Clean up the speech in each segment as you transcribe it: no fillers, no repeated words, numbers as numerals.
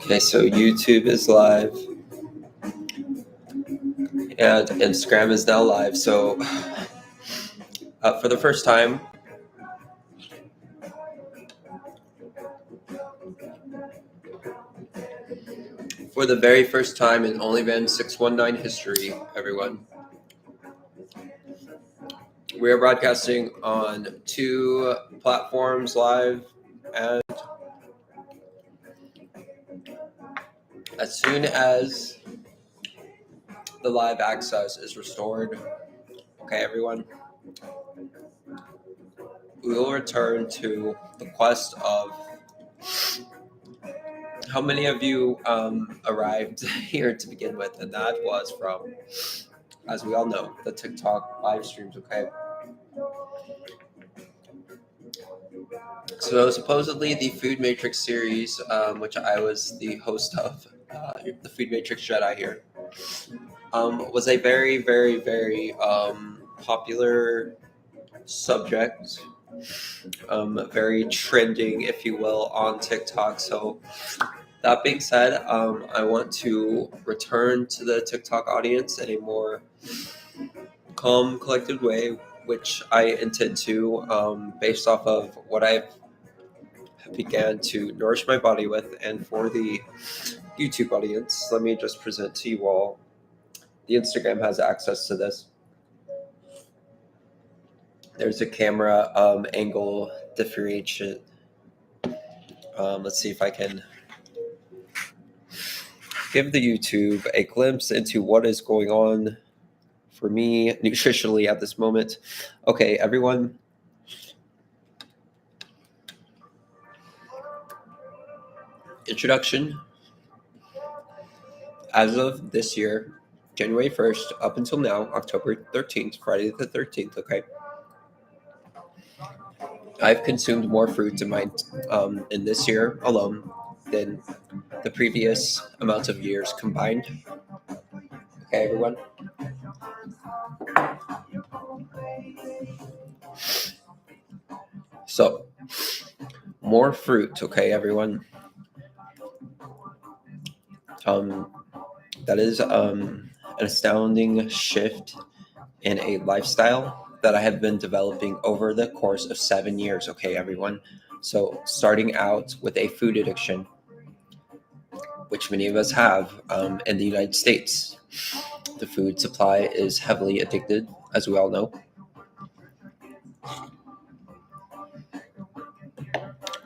Okay, so YouTube is live and Instagram is now live. So for the first time, for the very first time in OnlyBand 619 history, everyone, we are broadcasting on 2 platforms live, and as soon as the live access is restored, okay, everyone, we will return to the quest of how many of you arrived here to begin with, and that was from, as we all know, the TikTok live streams, okay? So supposedly the Food Matrix series, which I was the host of, the Food Matrix Jedi here, was a very, very, very popular subject, very trending, if you will, on TikTok. So that being said, I want to return to the TikTok audience in a more calm, collected way, which I intend to, based off of what I began to nourish my body with. And for the YouTube audience, let me just present to you all. The Instagram has access to this. There's a camera angle differentiation. Let's see if I can give the YouTube a glimpse into what is going on for me nutritionally at this moment. Okay, everyone. Introduction. As of this year, January 1st, up until now, October 13th, Friday the 13th, okay? I've consumed more fruit in this year alone than the previous amounts of years combined. Okay, everyone? So, more fruit, okay, everyone? That is an astounding shift in a lifestyle that I have been developing over the course of 7 years, okay, everyone? So, starting out with a food addiction, which many of us have in the United States. The food supply is heavily addicted, as we all know.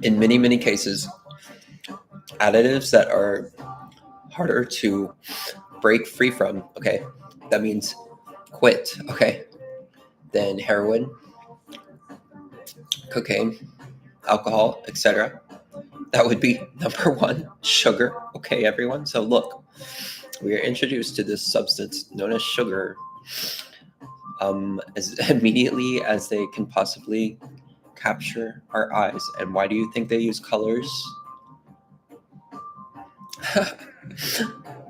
In many, many cases, additives that are harder to break free from, okay? That means quit, okay? Than heroin, cocaine, alcohol, etc. That would be number 1, sugar, okay, everyone? So look, we are introduced to this substance known as sugar as immediately as they can possibly capture our eyes. And why do you think they use colors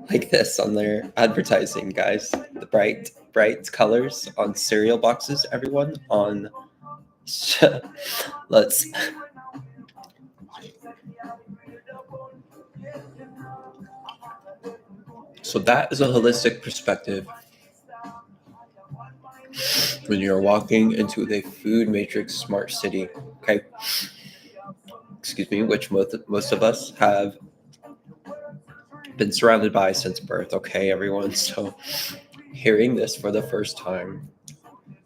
like this on their advertising, guys? The bright colors on cereal boxes, everyone. Let's So that is a holistic perspective when you're walking into the food matrix smart city, okay? Excuse me, which most of us have been surrounded by since birth, okay, everyone? So hearing this for the first time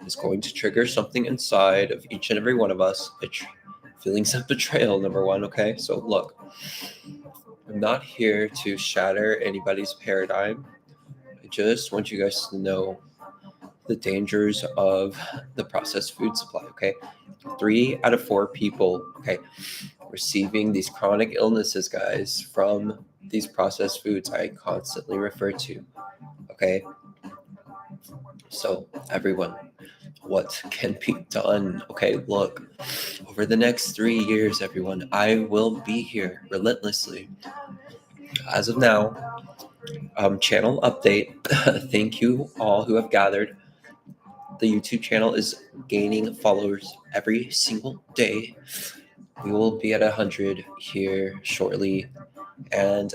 is going to trigger something inside of each and every one of us. Feelings of betrayal, number 1, okay? So look, I'm not here to shatter anybody's paradigm. I just want you guys to know the dangers of the processed food supply, okay? 3 out of 4 people, okay, receiving these chronic illnesses, guys, from these processed foods I constantly refer to, okay? So, everyone, what can be done? Okay, look, over the next 3 years, everyone, I will be here relentlessly. As of now, channel update. Thank you all who have gathered. The YouTube channel is gaining followers every single day. We will be at 100 here shortly, and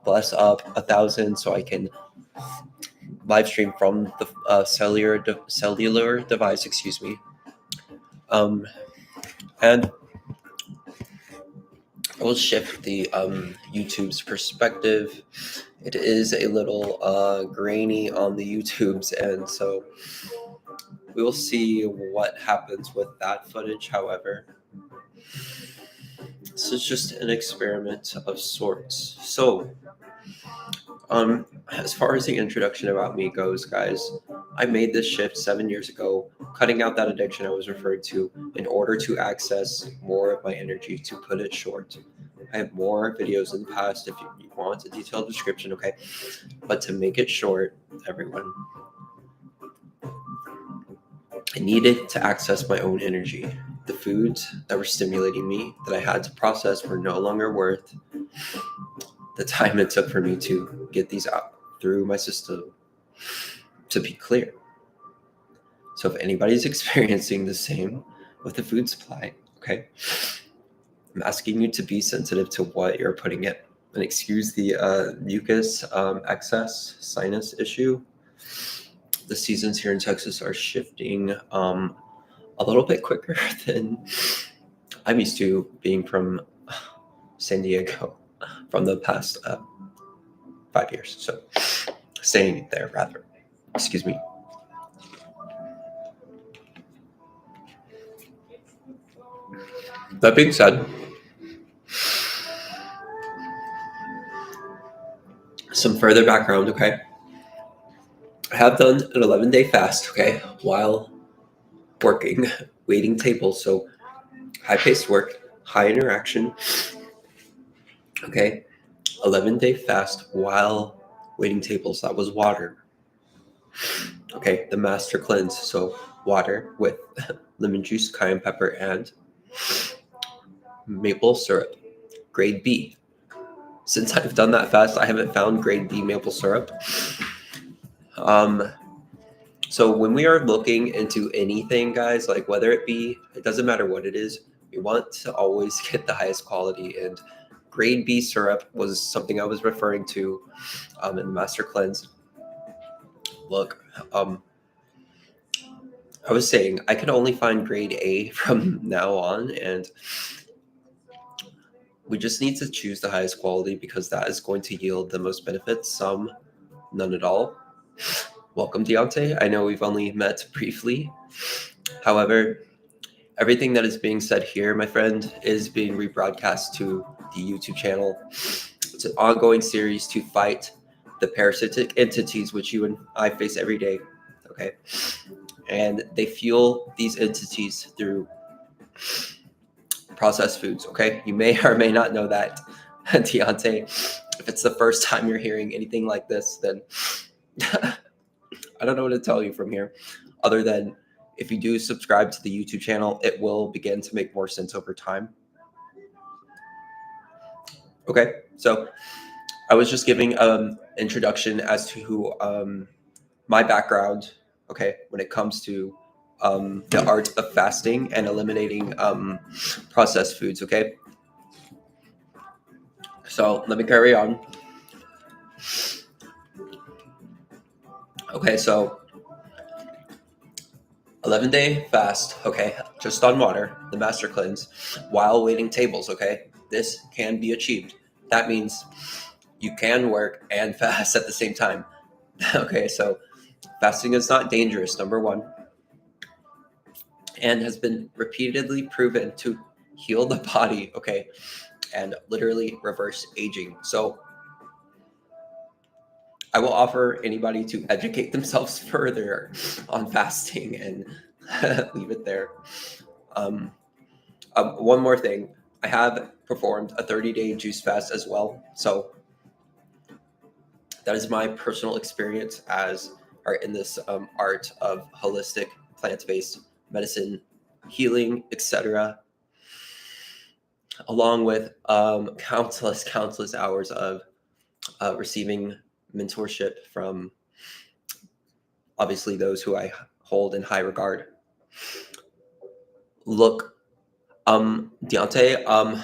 bless up 1,000 so I can live stream from the cellular device. Excuse me. And I will shift the YouTube's perspective. It is a little grainy on the YouTube's end, so we will see what happens with that footage. However, this is just an experiment of sorts. So, as far as the introduction about me goes, guys, I made this shift 7 years ago, cutting out that addiction I was referring to in order to access more of my energy. To put it short, I have more videos in the past if you want a detailed description, okay? But to make it short, everyone, I needed to access my own energy. The foods that were stimulating me that I had to process were no longer worth the time it took for me to get these out through my system, to be clear. So if anybody's experiencing the same with the food supply, okay, I'm asking you to be sensitive to what you're putting in. And excuse the mucus excess sinus issue. The seasons here in Texas are shifting a little bit quicker than I'm used to, being from San Diego from the past 5 years. So staying there, rather. Excuse me. That being said, some further background, okay? I have done an 11-day fast, okay, while working, waiting tables. So high-paced work, high interaction, okay? 11-day fast while waiting tables. That was water. Okay, the master cleanse. So water with lemon juice, cayenne pepper, and maple syrup. Grade B. Since I've done that fast, I haven't found grade B maple syrup. So when we are looking into anything, guys, like whether it doesn't matter what it is, we want to always get the highest quality. And grade B syrup was something I was referring to in the master cleanse. Look, I was saying I can only find grade A from now on, and we just need to choose the highest quality because that is going to yield the most benefits. Some, none at all. Welcome, Deontay. I know we've only met briefly. However, everything that is being said here, my friend, is being rebroadcast to the YouTube channel. It's an ongoing series to fight the parasitic entities which you and I face every day. Okay. And they fuel these entities through processed foods. Okay. You may or may not know that, Deontay. If it's the first time you're hearing anything like this, then I don't know what to tell you from here, other than if you do subscribe to the YouTube channel, it will begin to make more sense over time. Okay, so I was just giving introduction as to who my background, okay, when it comes to the art of fasting and eliminating processed foods, okay? So let me carry on. Okay, so 11-day fast, okay, just on water, the master cleanse, while waiting tables, okay? This can be achieved. That means you can work and fast at the same time. Okay, so fasting is not dangerous, number one, and has been repeatedly proven to heal the body, okay, and literally reverse aging. So I will offer anybody to educate themselves further on fasting and leave it there. One more thing, I have performed a 30-day juice fast as well. So that is my personal experience as in this art of holistic plant-based medicine, healing, etc., along with countless hours of receiving mentorship from obviously those who I hold in high regard. Look, Deontay,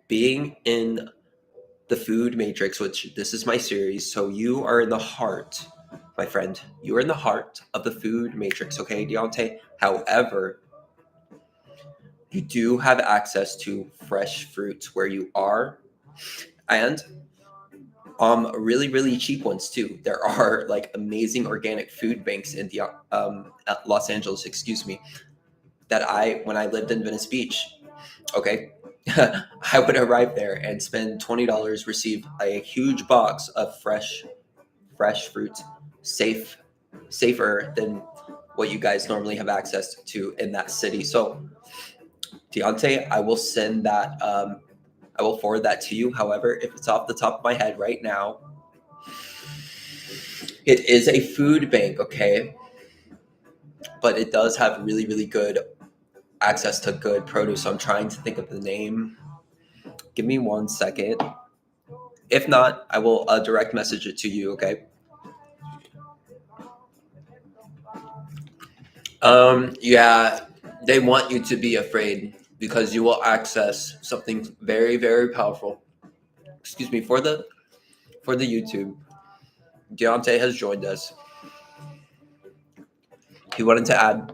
being in the food matrix, which this is my series, so you are in the heart, my friend. You are in the heart of the food matrix, okay, Deontay? However, you do have access to fresh fruits where you are, and really really cheap ones too. There are like amazing organic food banks in the Los Angeles, excuse me, that I when I lived in Venice Beach, okay, I would arrive there and spend $20, receive a huge box of fresh fruits, safer than what you guys normally have access to in that city. So Deontay, I will send that. I will forward that to you. However, if it's off the top of my head right now, it is a food bank, okay, but it does have really really good access to good produce. So I'm trying to think of the name. Give me 1 second. If not, I will direct message it to you. Okay. Yeah, they want you to be afraid because you will access something very very powerful. Excuse me for the YouTube. Deontay has joined us. He wanted to add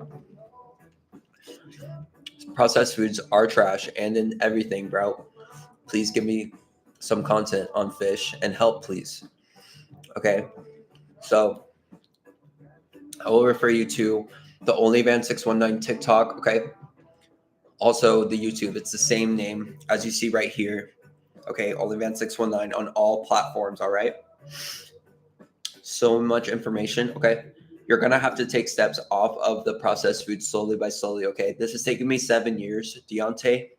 processed foods are trash and in everything, bro. Please give me some content on fish and help, please. Okay. So I will refer you to the OnlyVan619 TikTok. Okay. Also the YouTube. It's the same name as you see right here. Okay. OnlyVan619 on all platforms. All right. So much information. Okay. You're gonna have to take steps off of the processed food slowly by slowly. Okay. This has taken me 7 years, Deontay.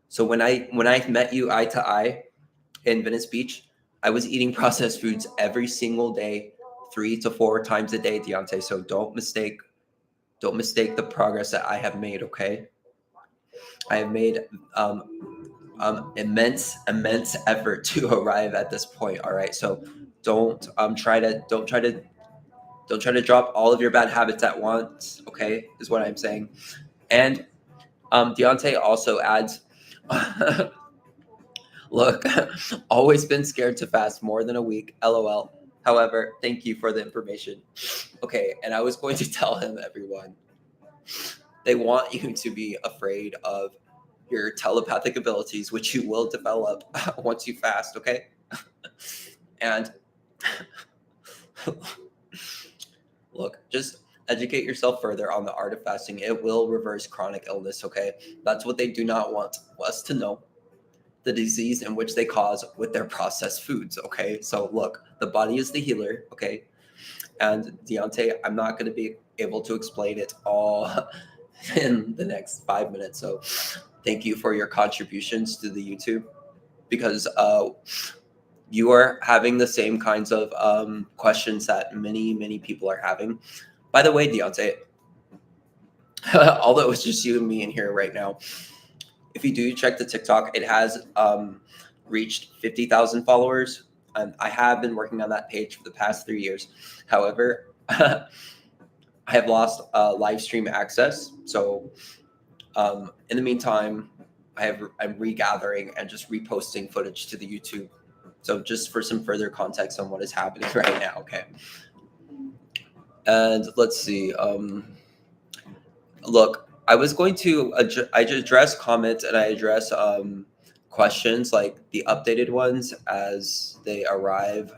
So when I met you eye to eye in Venice Beach, I was eating processed foods every single day, 3 to 4 times a day, Deontay. So don't mistake the progress that I have made. Okay, I have made immense effort to arrive at this point. All right, so don't try to drop all of your bad habits at once. Okay, is what I'm saying. And Deontay also adds. Look, always been scared to fast more than a week. LOL. However, thank you for the information. Okay, and I was going to tell him, everyone, they want you to be afraid of your telepathic abilities, which you will develop once you fast, okay? And look, just educate yourself further on the art of fasting. It will reverse chronic illness, okay? That's what they do not want us to know. The disease in which they cause with their processed foods. Okay, so look, the body is the healer. Okay, and Deontay, I'm not going to be able to explain it all in the next 5 minutes. So, thank you for your contributions to the YouTube because you are having the same kinds of questions that many people are having. By the way, Deontay, although it's just you and me in here right now, if you do check the TikTok, it has reached 50,000 followers. I have been working on that page for the past 3 years. However, I have lost live stream access. So in the meantime, I'm regathering and just reposting footage to the YouTube. So just for some further context on what is happening right now, okay. And let's see. Look, I was going to I just address comments and I address questions like the updated ones as they arrive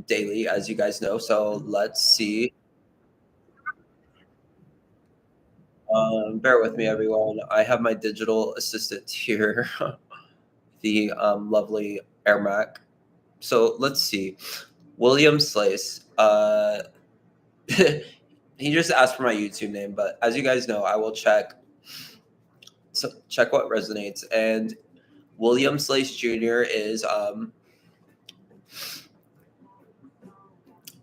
daily, as you guys know. So let's see. Bear with me, everyone. I have my digital assistant here, the lovely Airmac. So let's see. William Slace. He just asked for my YouTube name, but as you guys know, I will check. So check what resonates. And William Slace Jr. is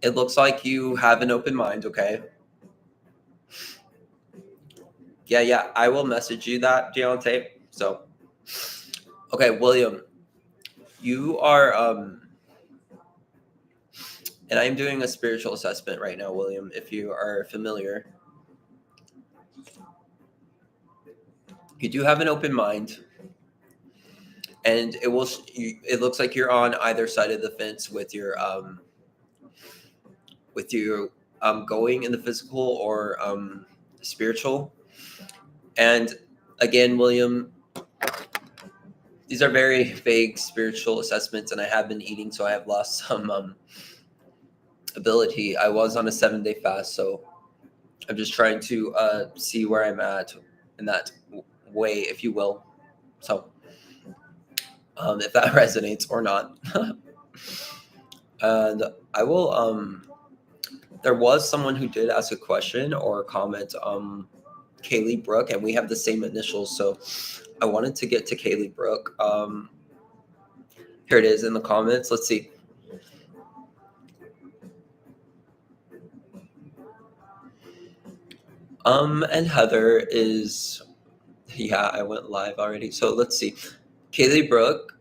it looks like you have an open mind, okay? Yeah, I will message you that, Deontay. So okay, William, you are and I'm doing a spiritual assessment right now, William, if you are familiar. you do have an open mind, and it looks like you're on either side of the fence with your going in the physical or spiritual. And again, William, these are very vague spiritual assessments, and I have been eating, so I have lost some ability. I was on a 7-day fast, so I'm just trying to see where I'm at in that way, if you will. So if that resonates or not. And I will. There was someone who did ask a question or comment. Kaylee Brooke, and we have the same initials, so I wanted to get to Kaylee Brooke. Here it is in the comments. Let's see. And Heather is, yeah, I went live already. So let's see. Kaylee Brooke.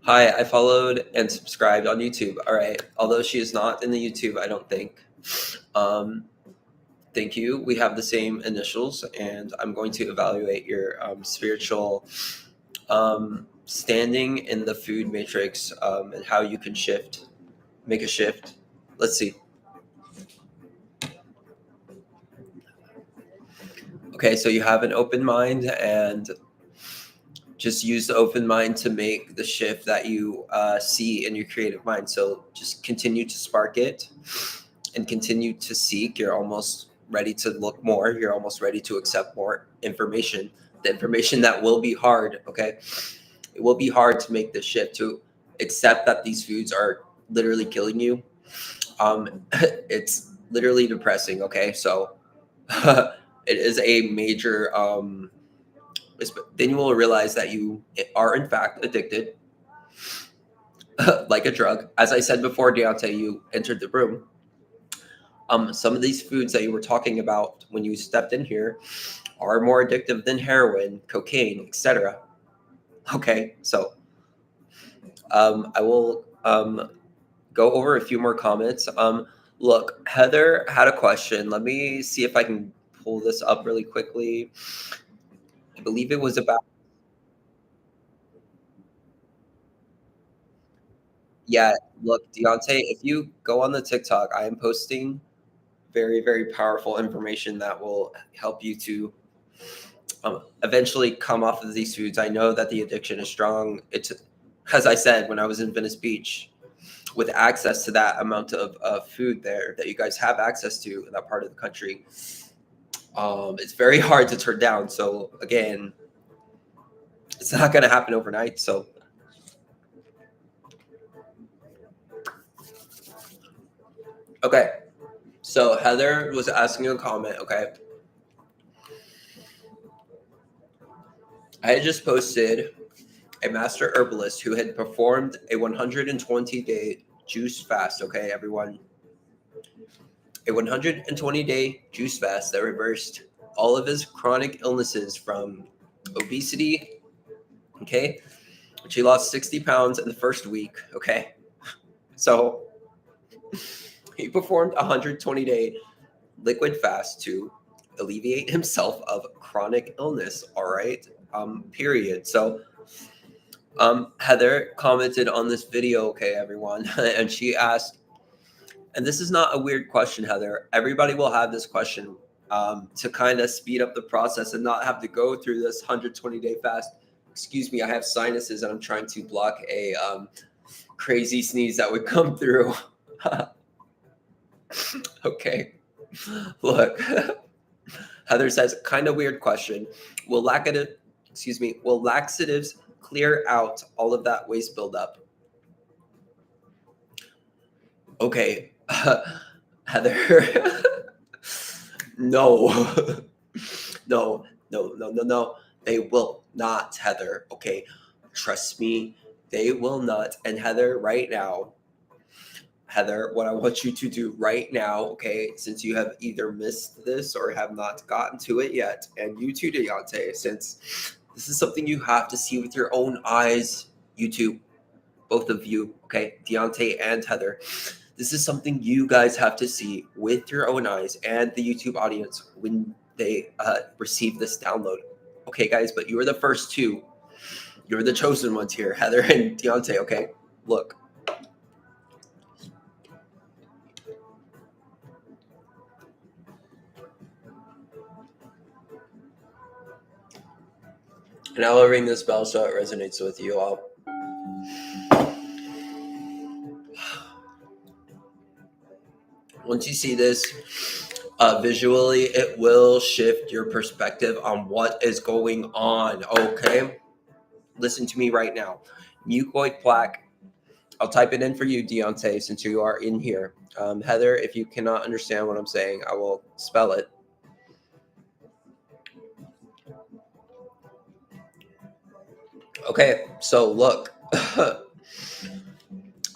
Hi, I followed and subscribed on YouTube. All right. Although she is not in the YouTube, I don't think. Thank you. We have the same initials, and I'm going to evaluate your spiritual standing in the food matrix and how you can make a shift. Let's see. Okay, so you have an open mind, and just use the open mind to make the shift that you see in your creative mind. So just continue to spark it and continue to seek. You're almost ready to look more. You're almost ready to accept more information. The information that will be hard, okay? It will be hard to make the shift to accept that these foods are literally killing you. It's literally depressing, okay? So it is a major then you will realize that you are in fact addicted like a drug. As I said before, Deontay, you entered the room. Some of these foods that you were talking about when you stepped in here are more addictive than heroin, cocaine, etc. Okay, so I will go over a few more comments. Look, Heather had a question. Let me see if I can pull this up really quickly. I believe it was about, yeah, look, Deontay, if you go on the TikTok, I am posting very, very powerful information that will help you to eventually come off of these foods. I know that the addiction is strong. It's, as I said, when I was in Venice Beach, with access to that amount of food there that you guys have access to in that part of the country, it's very hard to turn down. So again, it's not going to happen overnight. So okay, so Heather was asking a comment. Okay, I had just posted a master herbalist who had performed a 120-day juice fast. Okay, everyone, a 120-day juice fast that reversed all of his chronic illnesses from obesity. Okay, she lost 60 pounds in the first week. Okay, so he performed a 120-day liquid fast to alleviate himself of chronic illness. All right, period. So Heather commented on this video, okay, everyone, and she asked, and this is not a weird question, Heather. Everybody will have this question to kind of speed up the process and not have to go through this 120-day fast. Excuse me, I have sinuses and I'm trying to block a crazy sneeze that would come through. Okay, look, Heather says, kind of weird question. Will laxatives clear out all of that waste buildup? Okay, Heather. No, no. They will not, Heather. Okay, trust me, they will not. And Heather, right now, Heather, what I want you to do right now, okay, since you have either missed this or have not gotten to it yet, and you too, Deontay, since this is something you have to see with your own eyes, you two, both of you, okay, Deontay and Heather, This is something you guys have to see with your own eyes and the YouTube audience when they receive this download. Okay, guys, but you are the first two. You're the chosen ones here, Heather and Deontay, okay? Look. And I'll ring this bell so it resonates with you all. Once you see this visually, it will shift your perspective on what is going on, okay? Listen to me right now. Mucoid plaque. I'll type it in for you, Deontay, since you are in here. Heather, if you cannot understand what I'm saying, I will spell it. Okay, so look.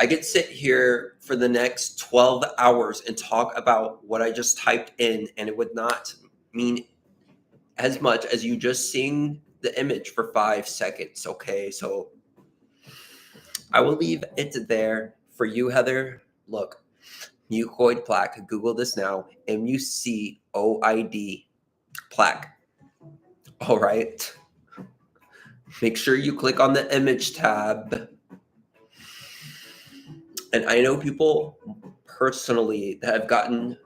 I could sit here for the next 12 hours and talk about what I just typed in, and it would not mean as much as you just seeing the image for 5 seconds, okay? So I will leave it there for you, Heather. Look, mucoid plaque. Google this now. MUCOID plaque. All right. Make sure you click on the image tab. And I know people personally that have gotten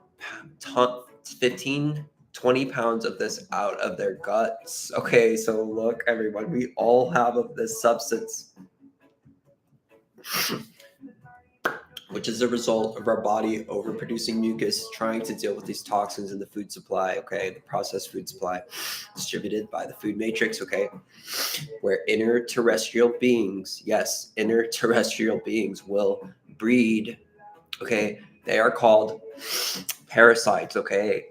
15, 20 pounds of this out of their guts. Okay, so look, everyone, we all have of this substance, which is a result of our body overproducing mucus, trying to deal with these toxins in the food supply, okay, the processed food supply distributed by the food matrix, okay, where inner terrestrial beings, yes, inner terrestrial beings will breed, okay, they are called parasites, okay,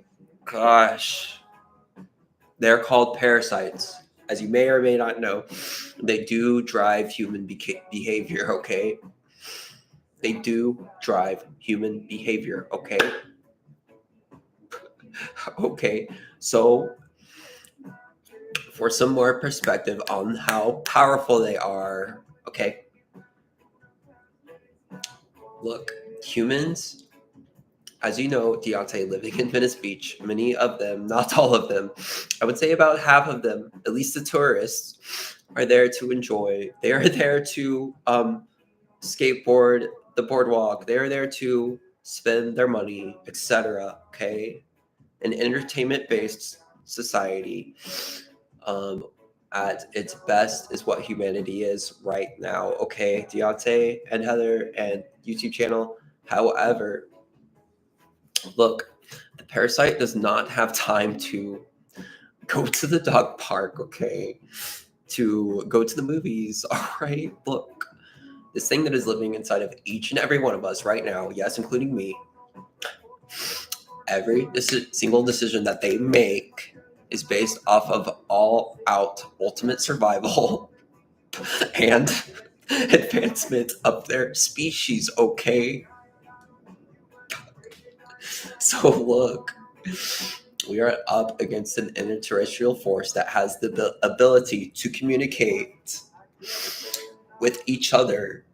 gosh, they're called parasites. As you may or may not know, they do drive human behavior, okay? They do drive human behavior, okay? Okay, so for some more perspective on how powerful they are, okay? Look, humans, as you know, Deontay, living in Venice Beach, many of them, not all of them, I would say about half of them, at least the tourists, are there to enjoy. They are there to skateboard the boardwalk. They're there to spend their money, etc. Okay, an entertainment-based society at its best is what humanity is right now. Okay, Deontay and Heather and YouTube channel. However, look, the parasite does not have time to go to the dog park. Okay, to go to the movies. All right, look. This thing that is living inside of each and every one of us right now, yes, including me, every single decision that they make is based off of all out ultimate survival and advancement of their species, okay? So look, we are up against an interterrestrial force that has the ability to communicate with each other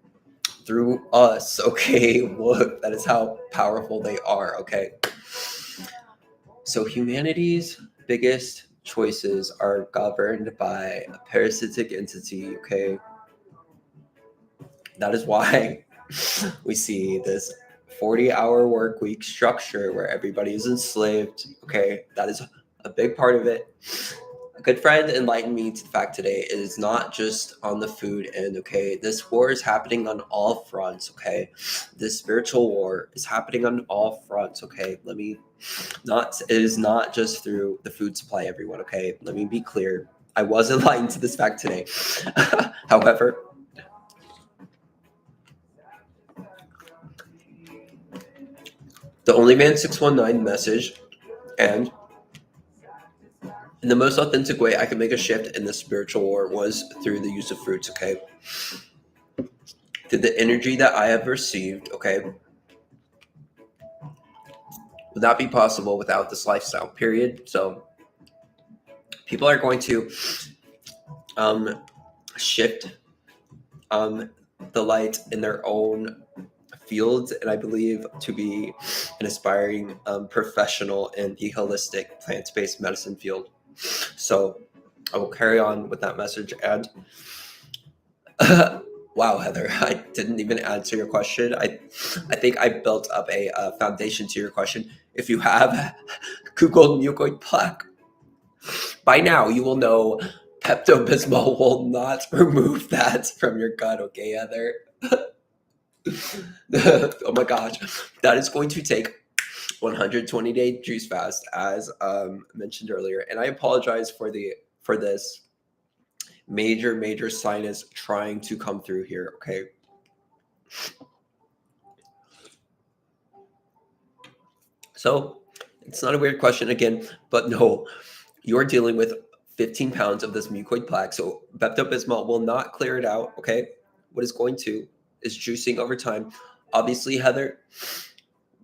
through us, okay? Look, that is how powerful they are, okay? So humanity's biggest choices are governed by a parasitic entity, okay? That is why we see this 40-hour work week structure where everybody is enslaved, okay? That is a big part of it. A good friend enlightened me to the fact today it is not just on the food end, okay? This war is happening on all fronts, okay? This spiritual war is happening on all fronts, okay? It is not just through the food supply, everyone, okay? Let me be clear. I was enlightened to this fact today. However, the Only Man 619 message, and in the most authentic way I could make a shift in the spiritual war was through the use of fruits, okay? Through the energy that I have received, okay? Would not be possible without this lifestyle, period. So people are going to shift the light in their own field, and I believe to be an aspiring professional in the holistic plant-based medicine field. So I will carry on with that message. And wow, Heather, I didn't even answer your question. I think I built up a foundation to your question. If you have Googled mucoid plaque, by now you will know Pepto-Bismol will not remove that from your gut, okay, Heather? Oh my gosh, that is going to take 120-day juice fast, as mentioned earlier. And I apologize for this major sinus trying to come through here, okay? So it's not a weird question again, but no, you're dealing with 15 pounds of this mucoid plaque. So Pepto-Bismol will not clear it out, okay? What is going to is juicing over time. Obviously, Heather,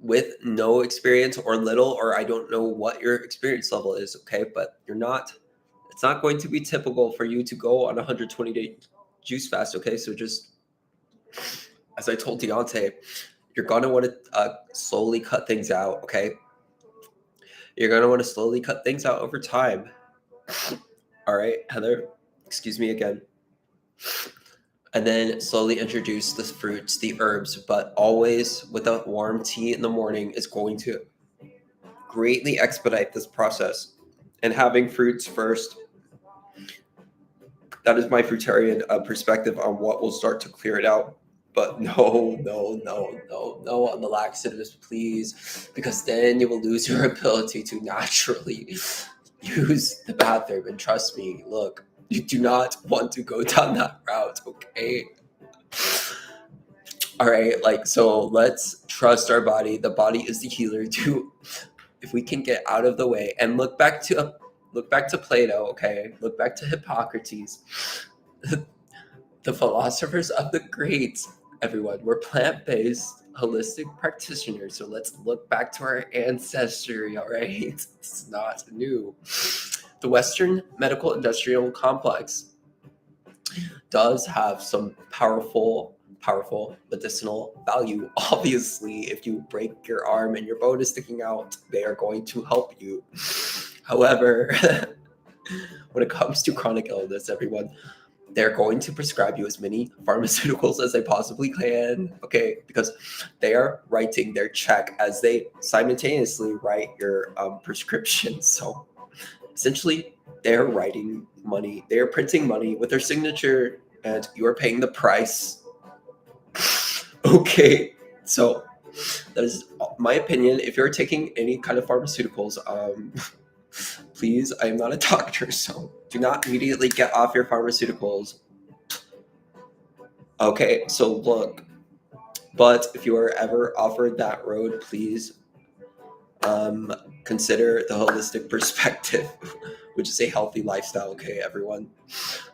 with no experience or little, or I don't know what your experience level is, okay? But it's not going to be typical for you to go on a 120-day juice fast, okay? So just, as I told Deontay, you're going to want to slowly cut things out, okay? You're going to want to slowly cut things out over time. All right, Heather, excuse me again. And then slowly introduce the fruits, the herbs, but always with a warm tea in the morning is going to greatly expedite this process. And having fruits first, that is my fruitarian perspective on what will start to clear it out. But no on the laxatives, please, because then you will lose your ability to naturally use the bathroom. And trust me, look, you do not want to go down that route, okay? All right, like, so let's trust our body. The body is the healer too. If we can get out of the way and look back to Plato, okay? Look back to Hippocrates. The philosophers of the Greeks, everyone, were plant-based, holistic practitioners. So let's look back to our ancestry, all right? It's not new. The Western medical industrial complex does have some powerful medicinal value. Obviously, if you break your arm and your bone is sticking out, they are going to help you. However, when it comes to chronic illness, everyone, they're going to prescribe you as many pharmaceuticals as they possibly can, okay? Because they are writing their check as they simultaneously write your prescription. So essentially, they're writing money. They are printing money with their signature, and you are paying the price. Okay, so that is my opinion. If you're taking any kind of pharmaceuticals, please, I am not a doctor, so do not immediately get off your pharmaceuticals. Okay, so look, but if you are ever offered that road, please consider the holistic perspective, which is a healthy lifestyle, okay, everyone?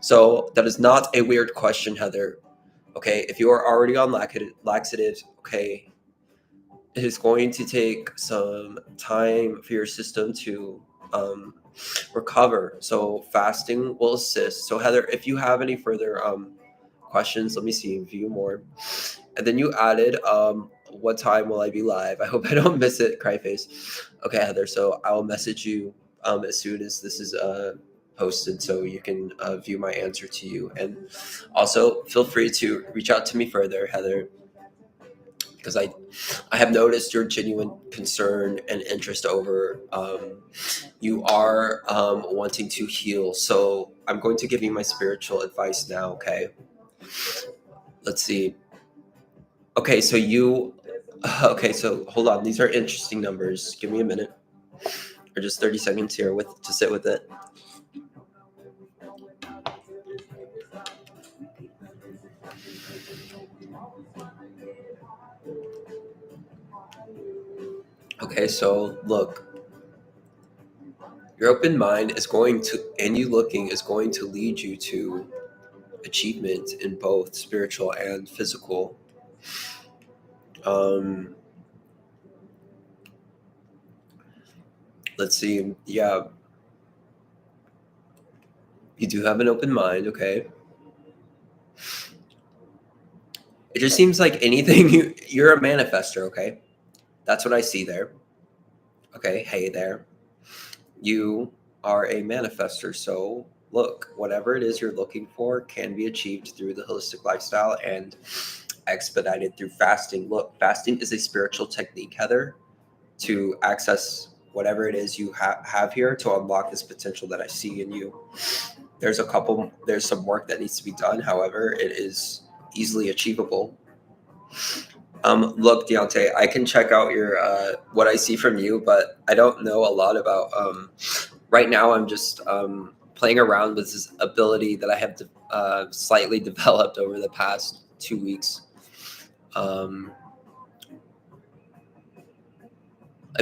So that is not a weird question, Heather. Okay, if you are already on laxatives, okay, it is going to take some time for your system to recover. So fasting will assist. So Heather, if you have any further questions, let me see, view more. And then you added, what time will I be live? I hope I don't miss it, Cryface. Okay, Heather, so I will message you as soon as this is posted so you can view my answer to you. And also feel free to reach out to me further, Heather, because I have noticed your genuine concern and interest over you are wanting to heal. So I'm going to give you my spiritual advice now, okay? Let's see. Okay, so hold on. These are interesting numbers. Give me a minute or just 30 seconds here to sit with it. Okay, so look, your open mind is going to, and you looking is going to lead you to achievement in both spiritual and physical. Let's see. Yeah, you do have an open mind, okay? It just seems like anything you're a manifester, okay? That's what I see there. Okay, hey there. You are a manifester, so look, whatever it is you're looking for can be achieved through the holistic lifestyle and expedited through fasting. Look, fasting is a spiritual technique, Heather, to access whatever it is you have here to unlock this potential that I see in you. There's some work that needs to be done. However, it is easily achievable. Look, Deontay, I can check out your what I see from you, but I don't know a lot about. Right now, I'm just playing around with this ability that I have slightly developed over the past 2 weeks. I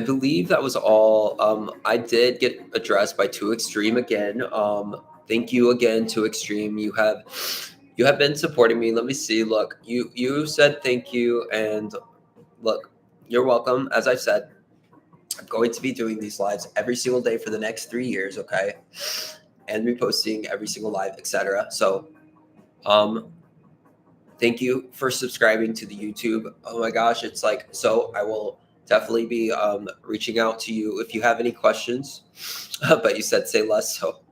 believe that was all. I did get addressed by Too Extreme again. Thank you again, Too Extreme. You have been supporting me. Let me see. Look, you said thank you, and look, you're welcome. As I've said, I'm going to be doing these lives every single day for the next 3 years, okay? And reposting every single live, etc. So, thank you for subscribing to the YouTube. Oh my gosh, it's like so. I will definitely be reaching out to you if you have any questions. But you said say less, so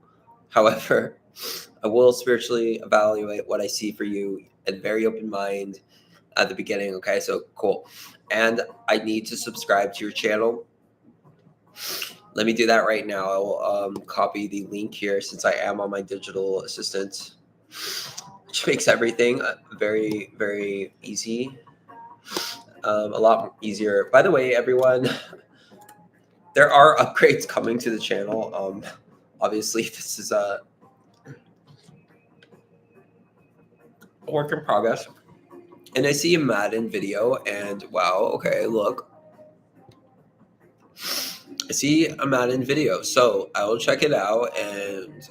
however, I will spiritually evaluate what I see for you and very open mind at the beginning. Okay, so cool. And I need to subscribe to your channel. Let me do that right now. I will copy the link here since I am on my digital assistant, which makes everything very, very easy. A lot easier. By the way, everyone, there are upgrades coming to the channel. Obviously, this is a work in progress. And I see a Madden video, and wow, okay, look. I see a Madden video, so I will check it out. And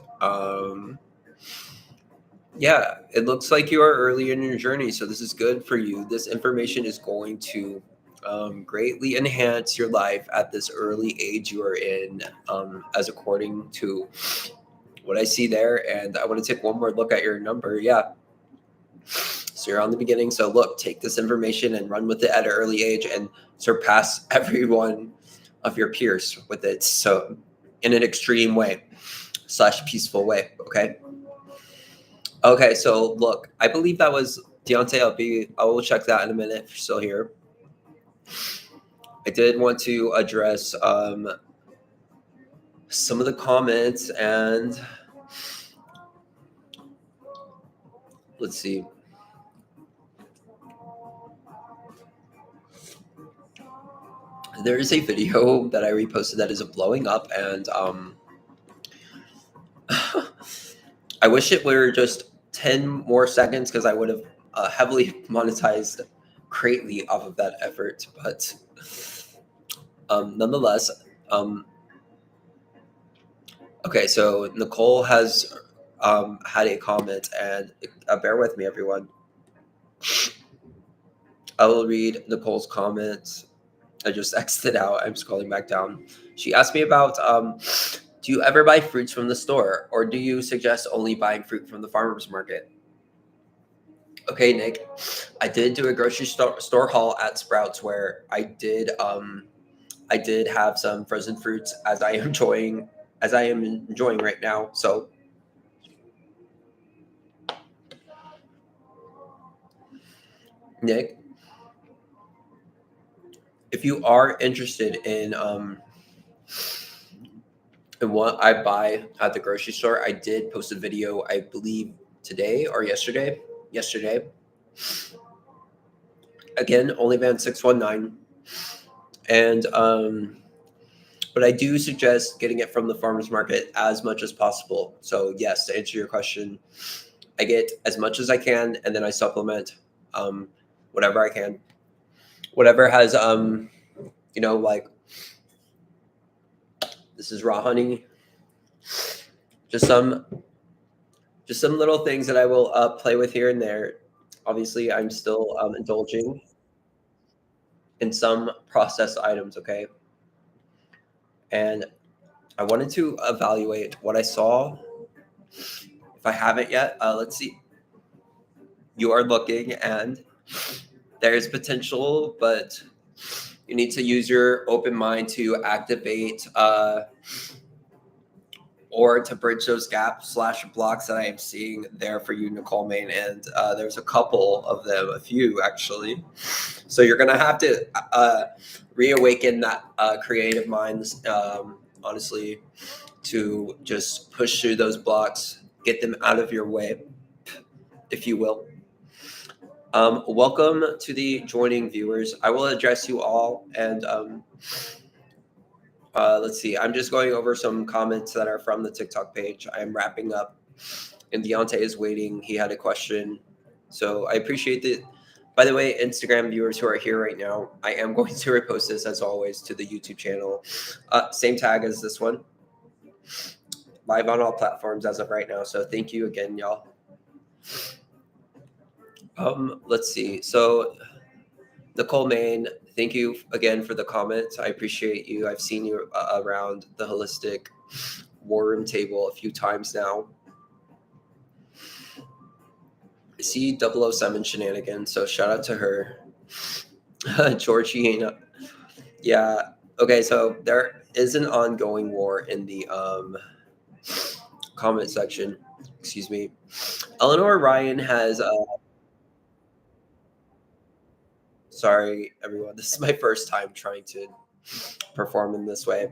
yeah, it looks like you are early in your journey, so this is good for you. This information is going to greatly enhance your life at this early age you are in, as according to what I see there. And I want to take one more look at your number. Yeah. So you're on the beginning. So look, take this information and run with it at an early age and surpass every one of your peers with it. So in an extreme way / peaceful way. Okay. Okay. So look, I believe that was Deontay. I will check that in a minute if you're still here. I did want to address some of the comments, and let's see. There is a video that I reposted that is blowing up, and I wish it were just 10 more seconds because I would have heavily monetized greatly off of that effort. But nonetheless, okay, so Nicole has had a comment, and bear with me, everyone. I will read Nicole's comments. I just exited out. I'm scrolling back down. She asked me about do you ever buy fruits from the store, or do you suggest only buying fruit from the farmer's market? Okay, Nick, I did do a grocery store haul at Sprouts where I did have some frozen fruits as I am enjoying right now. So Nick, if you are interested in what I buy at the grocery store, I did post a video, I believe today or yesterday. Yesterday. Again, OnlyVan619. And but I do suggest getting it from the farmer's market as much as possible. So yes, to answer your question, I get as much as I can, and then I supplement whatever I can. Whatever has like this is raw honey. Just some little things that I will play with here and there. Obviously, I'm still indulging in some processed items, okay? And I wanted to evaluate what I saw. If I haven't yet, let's see. You are looking, and there's potential, but you need to use your open mind to activate or to bridge those gaps / blocks that I am seeing there for you, Nicole Main. And there's a couple of them, a few actually. So you're going to have to reawaken that creative minds, honestly, to just push through those blocks, get them out of your way, if you will. Welcome to the joining viewers. I will address you all, and let's see. I'm just going over some comments that are from the TikTok page. I am wrapping up, and Deontay is waiting. He had a question, so I appreciate it. By the way, Instagram viewers who are here right now, I am going to repost this as always to the YouTube channel. Same tag as this one. Live on all platforms as of right now. So thank you again, y'all. Let's see. So Nicole Main, thank you again for the comments. I appreciate you. I've seen you around the Holistic Warroom Table a few times now. I see 007 shenanigans, so shout out to her. Georgiana. Yeah. Okay, so there is an ongoing war in the comment section. Excuse me. Eleanor Ryan has sorry everyone, this is my first time trying to perform in this way.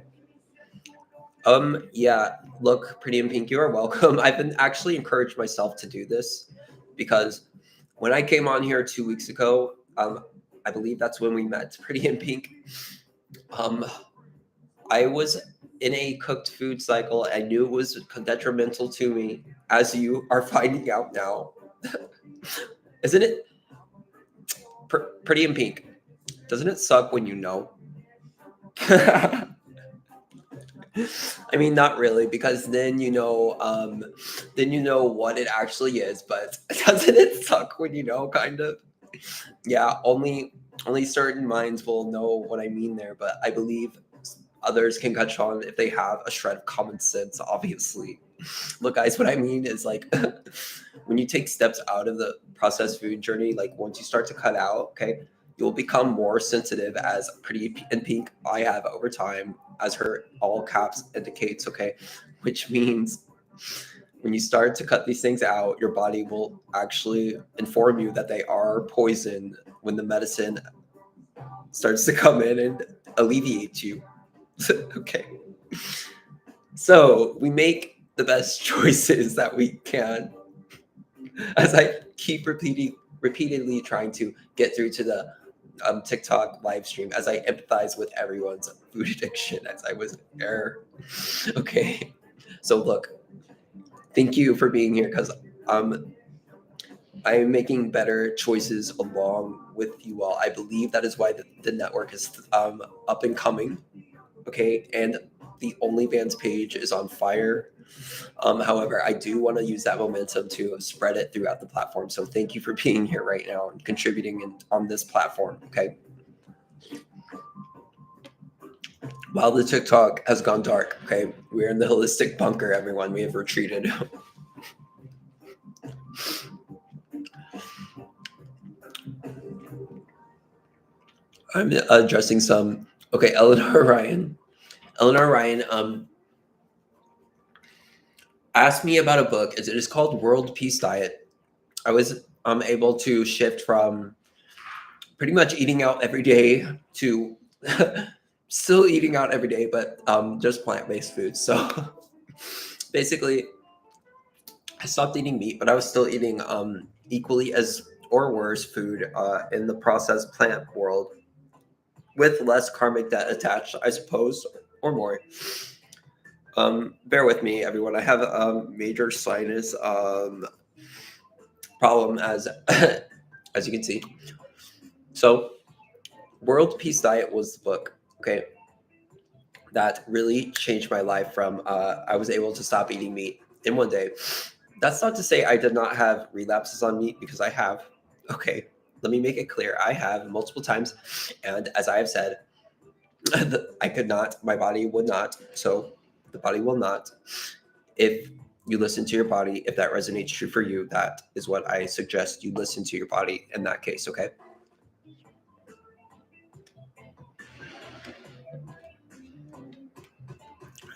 Yeah, look, Pretty in Pink, you are welcome. I've been actually encouraged myself to do this because when I came on here 2 weeks ago, I believe that's when we met, Pretty in Pink. I was in a cooked food cycle. I knew it was detrimental to me, as you are finding out now. Isn't it Pretty in Pink? Doesn't it suck when you know? I mean, not really, because then you know what it actually is. But doesn't it suck when you know? Kind of. Yeah. Only certain minds will know what I mean there. But I believe others can catch on if they have a shred of common sense. Obviously, look, guys. What I mean is like when you take steps out of the processed food journey, like once you start to cut out, okay, you'll become more sensitive, as Pretty in Pink I have over time, as her all caps indicates, okay, which means when you start to cut these things out, your body will actually inform you that they are poison when the medicine starts to come in and alleviate you. Okay. So we make the best choices that we can, as I keep repeatedly trying to get through to the TikTok live stream, as I empathize with everyone's food addiction, as I was there. Okay, so look, thank you for being here, because I am making better choices along with you all. I believe that is why the network is up and coming. Okay, and the OnlyFans page is on fire. However, I do want to use that momentum to spread it throughout the platform. So thank you for being here right now and contributing on this platform. Okay. While the TikTok has gone dark, okay, we're in the holistic bunker, everyone. We have retreated. I'm addressing some. Okay, Eleanor Ryan asked me about a book. It is called World Peace Diet. I was able to shift from pretty much eating out every day to still eating out every day, but just plant-based foods. So basically, I stopped eating meat, but I was still eating equally as or worse food in the processed plant world, with less karmic debt attached, I suppose, or more. Bear with me, everyone. I have a major sinus problem, as as you can see. So, World Peace Diet was the book, okay, that really changed my life. From I was able to stop eating meat in one day. That's not to say I did not have relapses on meat, because I have. Okay, let me make it clear. I have multiple times, and as I have said, I could not. My body would not. So the body will not. If you listen to your body. If that resonates true for you, that is what I suggest you listen to your body in that case, okay?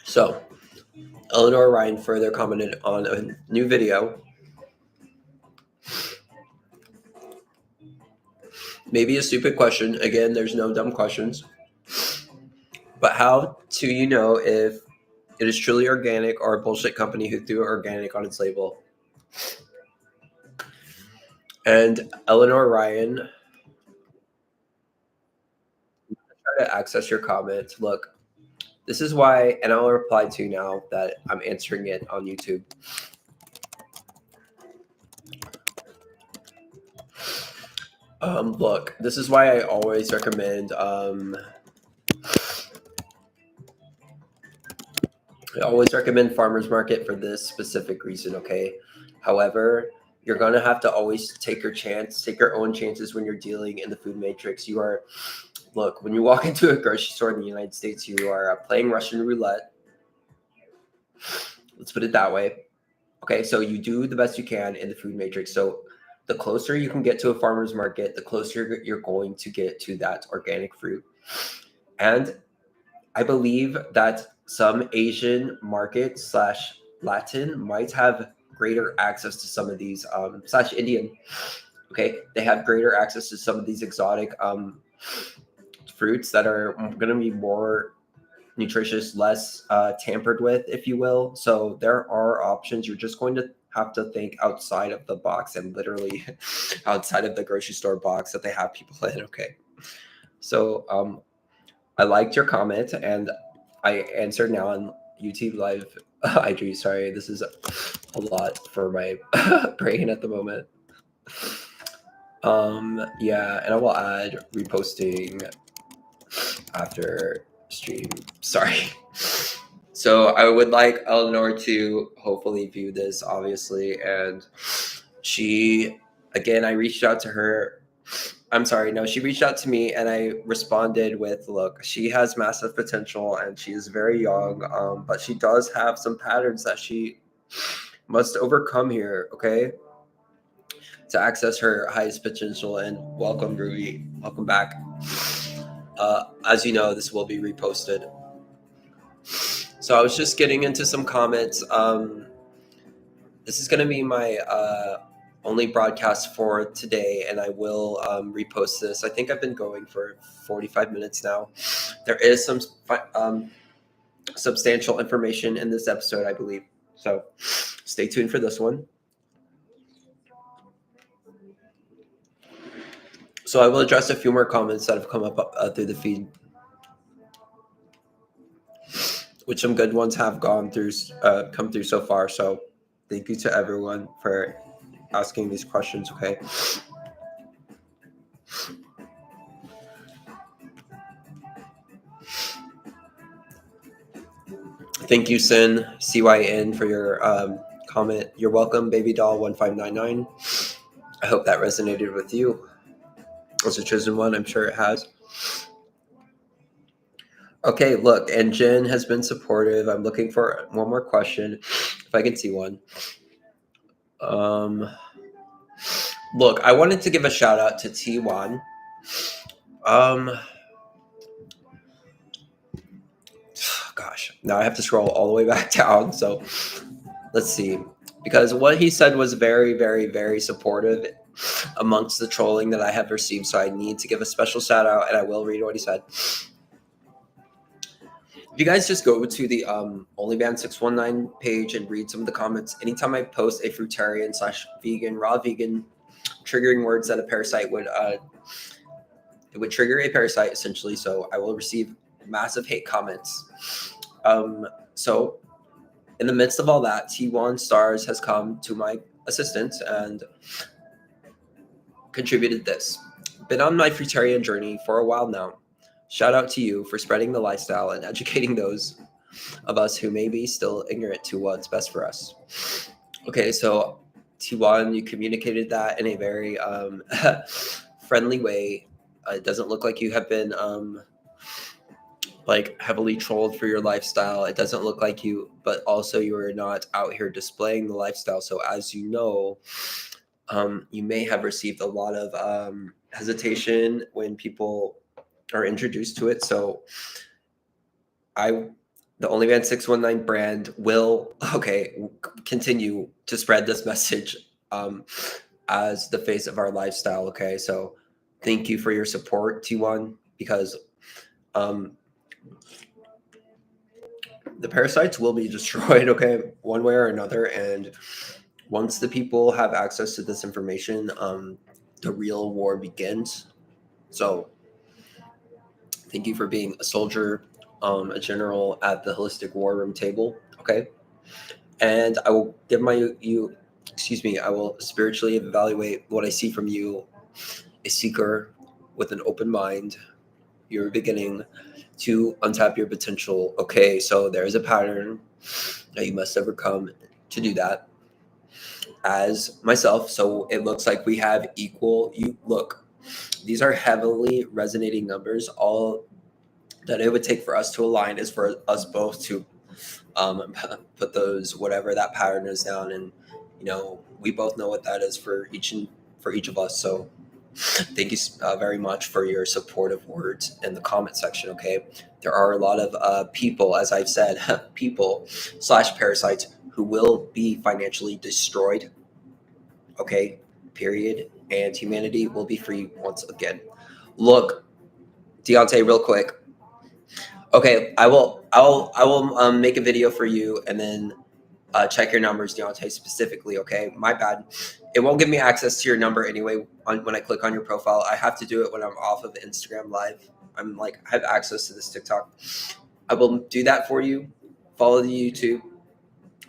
So, Eleanor Ryan further commented on a new video. Maybe a stupid question. Again, there's no dumb questions. But how do you know if it is truly organic or a bullshit company who threw organic on its label? And Eleanor Ryan, try to access your comment. Look, this is why, and I'll reply to now that I'm answering it on YouTube. Look, this is why I always recommend farmers market for this specific reason, okay? However, you're gonna have to always take your own chances when you're dealing in the food matrix. Look, when you walk into a grocery store in the United States, you are playing Russian roulette. Let's put it that way. Okay, so you do the best you can in the food matrix. So the closer you can get to a farmer's market, the closer you're going to get to that organic fruit. And I believe that some Asian market / Latin might have greater access to some of these / Indian. Okay, they have greater access to some of these exotic fruits that are going to be more nutritious, less tampered with, if you will. So there are options. You're just going to have to think outside of the box and literally outside of the grocery store box that they have people in. Okay. So I liked your comment and I answered now on YouTube Live IG. Sorry, this is a lot for my brain at the moment. Yeah, and I will add reposting after stream. Sorry. So I would like Eleanor to hopefully view this, obviously. And she, again, I reached out to her. I'm sorry, no, she reached out to me and I responded with, look, she has massive potential and she is very young, but she does have some patterns that she must overcome here, okay? To access her highest potential. And welcome, Ruby. Welcome back. As you know, this will be reposted. So I was just getting into some comments. This is going to be my only broadcast for today, and I will repost this. I think I've been going for 45 minutes now. There is some substantial information in this episode, I believe. So stay tuned for this one. So I will address a few more comments that have come up through the feed, which some good ones have come through so far. So thank you to everyone for asking these questions, okay? Thank you, Sin, CYN, for your comment. You're welcome, Baby Doll 1599. I hope that resonated with you. As a chosen one, I'm sure it has. Okay, look, and Jen has been supportive. I'm looking for one more question, if I can see one. Look, I wanted to give a shout out to T1. Gosh, now I have to scroll all the way back down. So let's see. Because what he said was very, very, very supportive amongst the trolling that I have received. So I need to give a special shout out, and I will read what he said. If you guys just go to the OnlyBan619 page and read some of the comments, anytime I post a fruitarian / vegan, raw vegan, triggering words that a parasite would it would trigger a parasite essentially. So I will receive massive hate comments. So in the midst of all that, T1 Stars has come to my assistance and contributed this. Been on my fruitarian journey for a while now. Shout out to you for spreading the lifestyle and educating those of us who may be still ignorant to what's best for us. Okay, so T1, you communicated that in a very friendly way. It doesn't look like you have been like heavily trolled for your lifestyle. It doesn't look like you, but also you are not out here displaying the lifestyle. So as you know, you may have received a lot of hesitation when people are introduced to it. So I, the Only Man 619 brand will continue to spread this message as the face of our lifestyle. Okay, so thank you for your support, T1, because um, the parasites will be destroyed, okay, one way or another. And once the people have access to this information, the real war begins. So thank you for being a soldier, a general at the Holistic Warroom Table, okay? And I will give I will spiritually evaluate what I see from you, a seeker with an open mind. You're beginning to untap your potential. Okay, so there is a pattern that you must overcome to do that. As myself, so it looks like we have equal. You look, these are heavily resonating numbers. All that it would take for us to align is for us both to put those whatever that pattern is down, and we both know what that is for each of us. So thank you very much for your supportive words in the comment section. Okay, there are a lot of people, as I've said, people slash parasites who will be financially destroyed. Okay, period, and humanity will be free once again. Look, Deontay, real quick. Okay, I will make a video for you, and then check your numbers, Deontay, specifically. Okay, my bad. It won't give me access to your number anyway when I click on your profile. I have to do it when I'm off of Instagram Live. I'm like, I have access to this TikTok. I will do that for you. Follow the YouTube.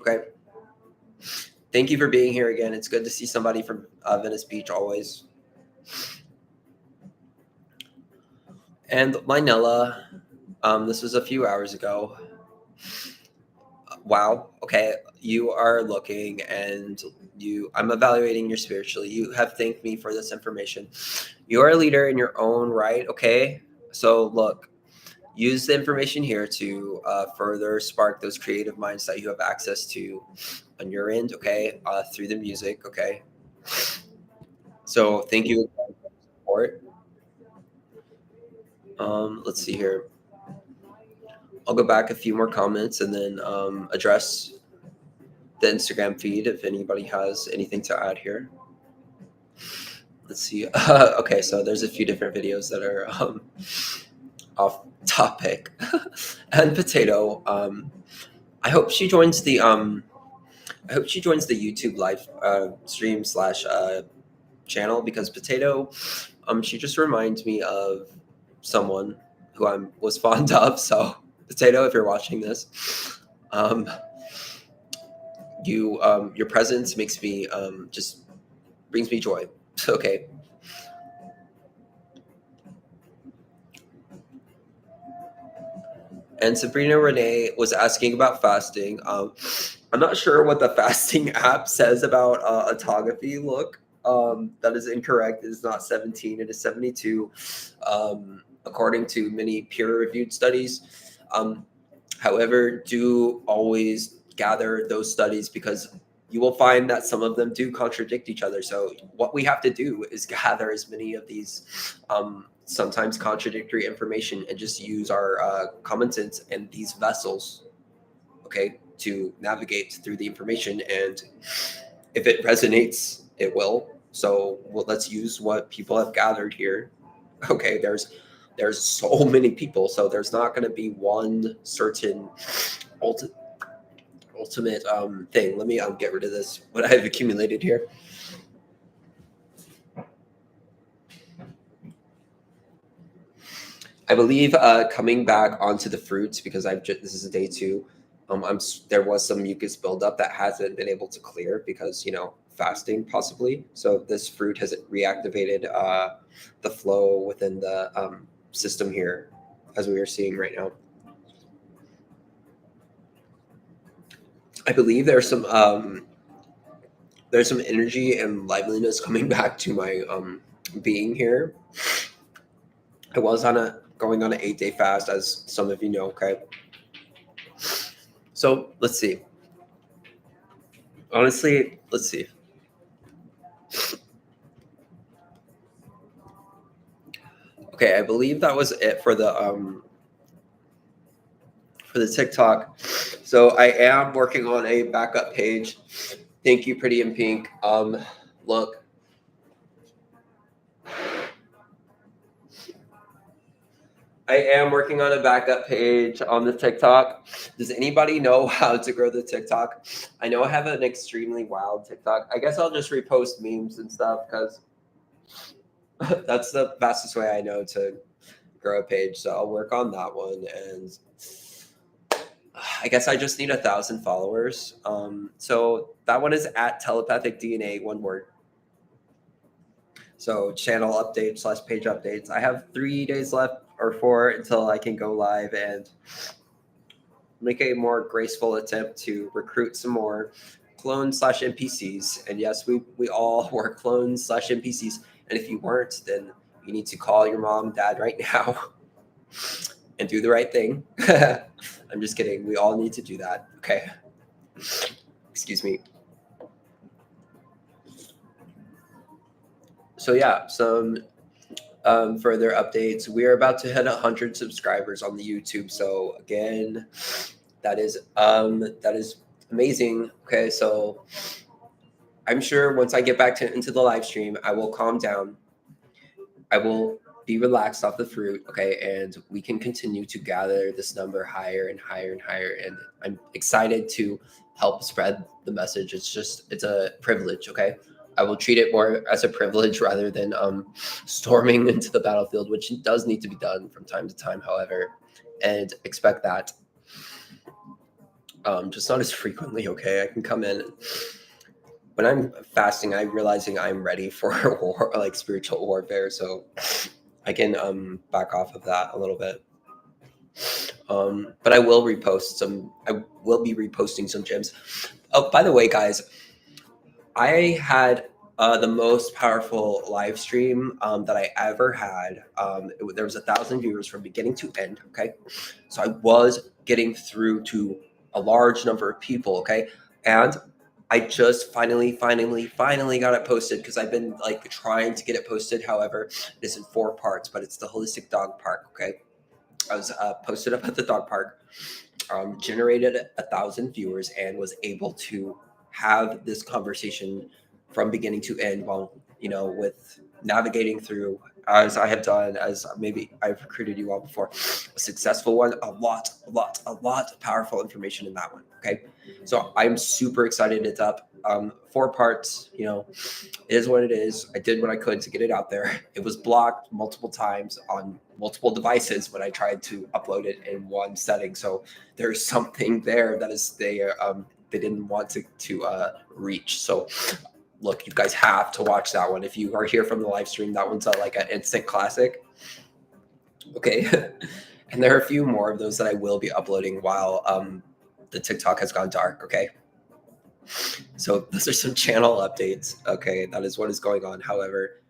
Okay. Thank you for being here again. It's good to see somebody from Venice Beach always. And Linella, this was a few hours ago. Wow. Okay. You are looking, and I'm evaluating you spiritually. You have thanked me for this information. You are a leader in your own right. Okay. So look, use the information here to further spark those creative minds that you have access to on your end. Okay. Through the music. Okay. So thank you for the support. Let's see here. I'll go back a few more comments and then address the Instagram feed if anybody has anything to add here. Let's see. Okay, so there's a few different videos that are off topic. And Potato, I hope she joins the YouTube live stream slash channel, because Potato, she just reminds me of someone who I was fond of. So Potato, if you're watching this, your presence makes me just brings me joy. Okay. And Sabrina Renee was asking about fasting. I'm not sure what the fasting app says about autography. Look, that is incorrect. It is not 17. It is 72, according to many peer-reviewed studies. However, do always gather those studies, because you will find that some of them do contradict each other. So what we have to do is gather as many of these sometimes contradictory information and just use our common sense and these vessels, okay, to navigate through the information. And if it resonates, it will. So let's use what people have gathered here. Okay, there's so many people, so there's not going to be one certain ultimate thing. Let me get rid of this, what I've accumulated here. I believe coming back onto the fruits, because this is day 2. There was some mucus buildup that hasn't been able to clear because fasting possibly. So this fruit has reactivated the flow within the system here, as we are seeing right now. I believe there's some energy and liveliness coming back to my being here. I was on a going on an 8-day fast, as some of you know. Okay, so let's see. Honestly, let's see. Okay, I believe that was it for the TikTok. So I am working on a backup page. Thank you, Pretty in Pink. Look. I am working on a backup page on the TikTok. Does anybody know how to grow the TikTok? I know I have an extremely wild TikTok. I guess I'll just repost memes and stuff because that's the fastest way I know to grow a page. So I'll work on that one. And I guess I just need 1,000 followers. So that one is at Telepathic DNA, one word. So channel updates / page updates. I have 3 days left or 4 until I can go live and make a more graceful attempt to recruit some more clones / NPCs. And yes, we all were clones / NPCs. And if you weren't, then you need to call your mom, dad right now and do the right thing. I'm just kidding. We all need to do that. Okay. Excuse me. So yeah, some further updates. We are about to hit 100 subscribers on the YouTube. So again, that is amazing. Okay, so I'm sure once I get back into the live stream, I will calm down. I will be relaxed off the fruit. Okay, and we can continue to gather this number higher and higher and higher. And I'm excited to help spread the message. It's a privilege. Okay. I will treat it more as a privilege rather than storming into the battlefield, which does need to be done from time to time, however, and expect that. Just not as frequently, okay? I can come in when I'm fasting. I'm realizing I'm ready for war, like spiritual warfare, so I can back off of that a little bit. But I will repost some. I will be reposting some gems. Oh, by the way, guys, I had the most powerful live stream that I ever had. There was 1,000 viewers from beginning to end. Okay, so I was getting through to a large number of people. Okay, and I just finally got it posted because I've been like trying to get it posted. However, it is in 4 parts, but it's the Holistic Dog Park. Okay, I was posted up at the dog park. Generated 1,000 viewers and was able to have this conversation from beginning to end while, with navigating through, as I have done, as maybe I've recruited you all before, a successful one, a lot of powerful information in that one. Okay. So I'm super excited. It's up 4 parts, it is what it is. I did what I could to get it out there. It was blocked multiple times on multiple devices when I tried to upload it in one setting. So there's something there that is they didn't want to reach. So look, you guys have to watch that one. If you are here from the live stream, that one's like an instant classic. Okay. And there are a few more of those that I will be uploading while the TikTok has gone dark. Okay. So those are some channel updates. Okay, that is what is going on. However,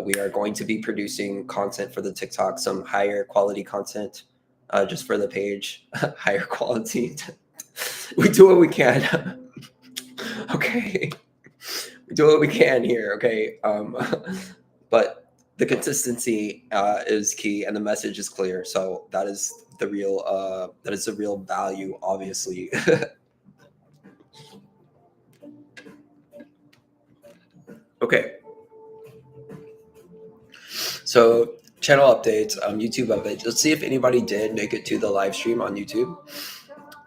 we are going to be producing content for the TikTok, some higher quality content, just for the page. Higher quality. We do what we can. Okay, we do what we can here. Okay, but the consistency is key, and the message is clear. So that is the real value, obviously. Okay. So channel updates, YouTube updates. Let's see if anybody did make it to the live stream on YouTube.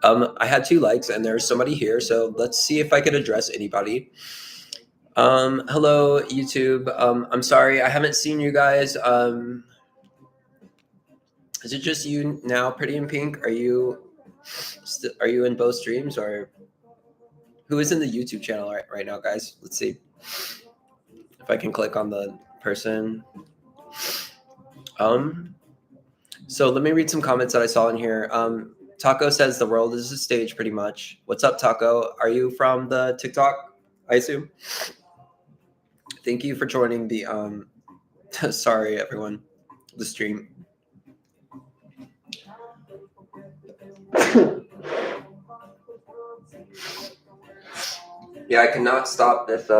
I had 2 likes and there's somebody here. So let's see if I could address anybody. Hello, YouTube. I'm sorry, I haven't seen you guys. Is it just you now, Pretty in Pink? Are you in both streams, or who is in the YouTube channel right now, guys? Let's see if I can click on the person. So let me read some comments that I saw in here. Taco says the world is a stage, pretty much. What's up, Taco? Are you from the TikTok, I assume? Thank you for joining the sorry everyone, the stream. Yeah, I cannot stop this.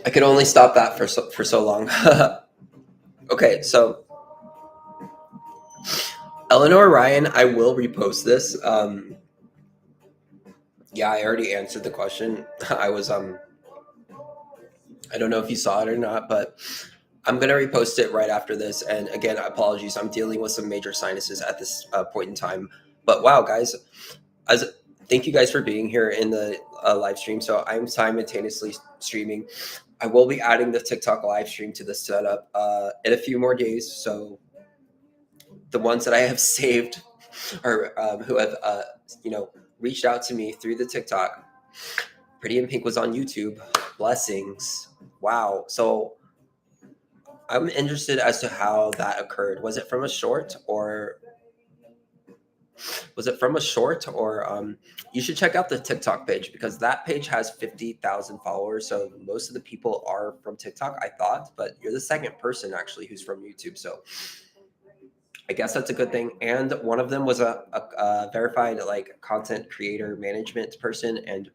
I could only stop that for so long. Okay, so Eleanor Ryan, I will repost this. Yeah, I already answered the question. I was I don't know if you saw it or not, but I'm gonna repost it right after this. And again, apologies, I'm dealing with some major sinuses at this point in time. But wow, guys, as thank you guys for being here in the live stream. So I'm simultaneously streaming. I will be adding the TikTok live stream to the setup in a few more days. So the ones that I have saved or who have reached out to me through the TikTok. Pretty in Pink was on YouTube. Blessings. Wow. So I'm interested as to how that occurred. Was it from a short or you should check out the TikTok page because that page has 50,000 followers. So most of the people are from TikTok, I thought, but you're the second person actually who's from YouTube. So I guess that's a good thing. And one of them was a verified like content creator management person and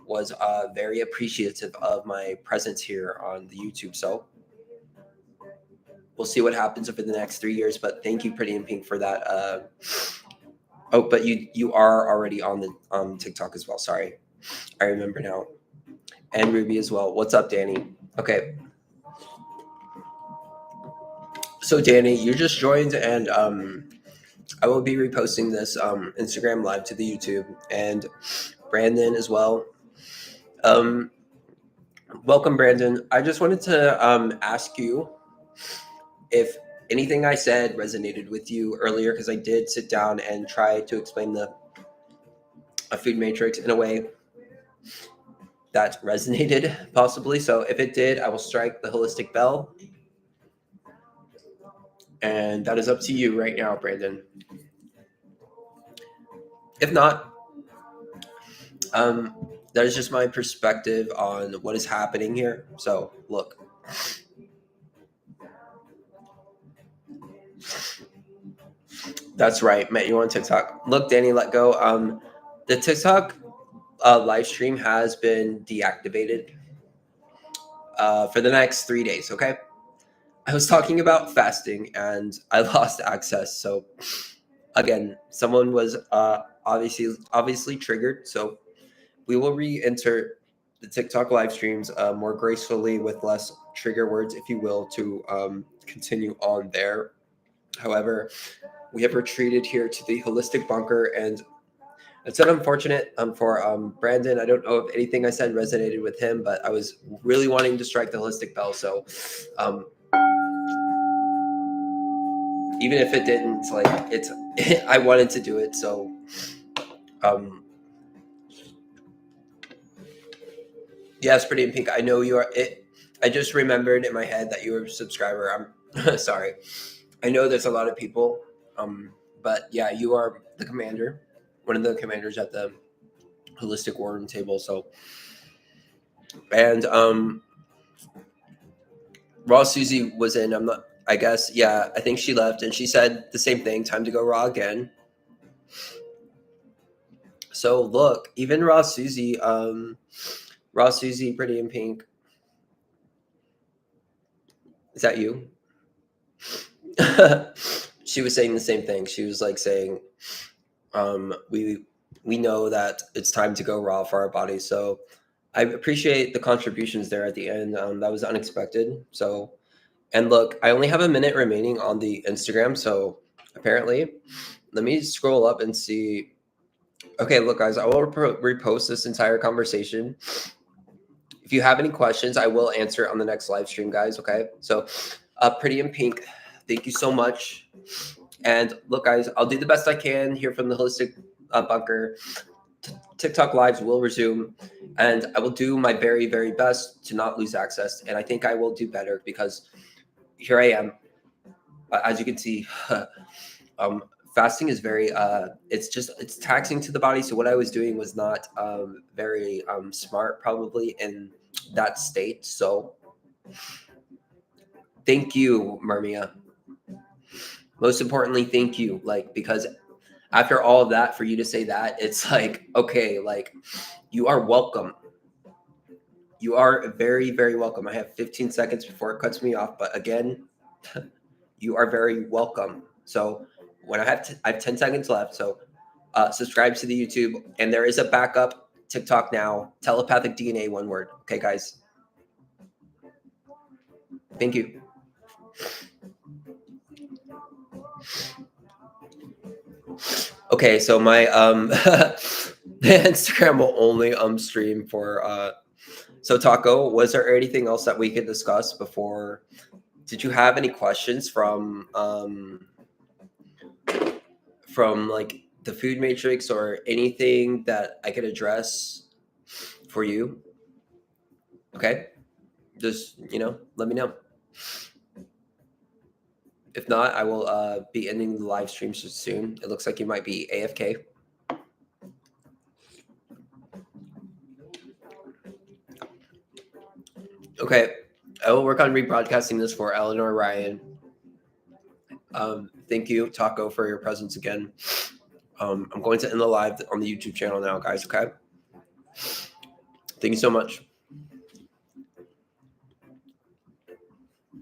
was very appreciative of my presence here on the YouTube. So we'll see what happens over the next 3 years. But thank you, Pretty in Pink, for that. Oh, but you are already on the TikTok as well. Sorry, I remember now. And Ruby as well. What's up, Danny? Okay. So Danny, you just joined, and I will be reposting this Instagram live to the YouTube, and Brandon as well. Welcome, Brandon. I just wanted to ask you if anything I said resonated with you earlier, because I did sit down and try to explain a food matrix in a way that resonated, possibly. So if it did, I will strike the holistic bell. And that is up to you right now, Brandon. If not, that is just my perspective on what is happening here. So look. That's right. Met you on TikTok. Look, Danny, let go. The TikTok live stream has been deactivated for the next 3 days. Okay. I was talking about fasting and I lost access. So again, someone was obviously triggered. So we will re-enter the TikTok live streams more gracefully with less trigger words, if you will, to continue on there. However, we have retreated here to the holistic bunker, and it's unfortunate for Brandon. I don't know if anything I said resonated with him, but I was really wanting to strike the holistic bell. So even if it didn't, like it's, I wanted to do it. So yes, Pretty in Pink. I know you are. I just remembered in my head that you were a subscriber. I'm sorry. I know there's a lot of people, but yeah, you are the commander, one of the commanders at the Holistic Warroom Table. So, and Raw Susie was in. I'm not. I guess. Yeah, I think she left, and she said the same thing. Time to go raw again. So look, even Raw Susie, Pretty in Pink. Is that you? She was saying the same thing. She was like saying, we know that it's time to go raw for our bodies. So I appreciate the contributions there at the end. That was unexpected. So, and look, I only have a minute remaining on the Instagram. So apparently, let me scroll up and see. Okay, look, guys, I will repost this entire conversation. If you have any questions, I will answer on the next live stream, guys. Okay. So, Pretty in Pink, thank you so much. And look, guys, I'll do the best I can here from the Holistic Bunker. TikTok lives will resume, and I will do my very, very best to not lose access. And I think I will do better because here I am. As you can see, fasting is very. It's taxing to the body. So what I was doing was not very smart, probably in that state. So thank you, Marmia. Most importantly, thank you. Like, because after all of that, for you to say that, it's like, okay, like, you are welcome. You are very, very welcome. I have 15 seconds before it cuts me off, but again, you are very welcome. So when I have 10 seconds left. So subscribe to the YouTube, and there is a backup TikTok now. Telepathic DNA, one word. Okay, guys. Thank you. Okay, so my Instagram will only stream for so Taco, was there anything else that we could discuss before? Did you have any questions from like the food matrix or anything that I could address for you? Okay, just let me know. If not, I will be ending the live stream soon. It looks like you might be AFK. Okay, I will work on rebroadcasting this for Eleanor Ryan. Thank you, Taco, for your presence again. I'm going to end the live on the YouTube channel now, guys. Okay. Thank you so much.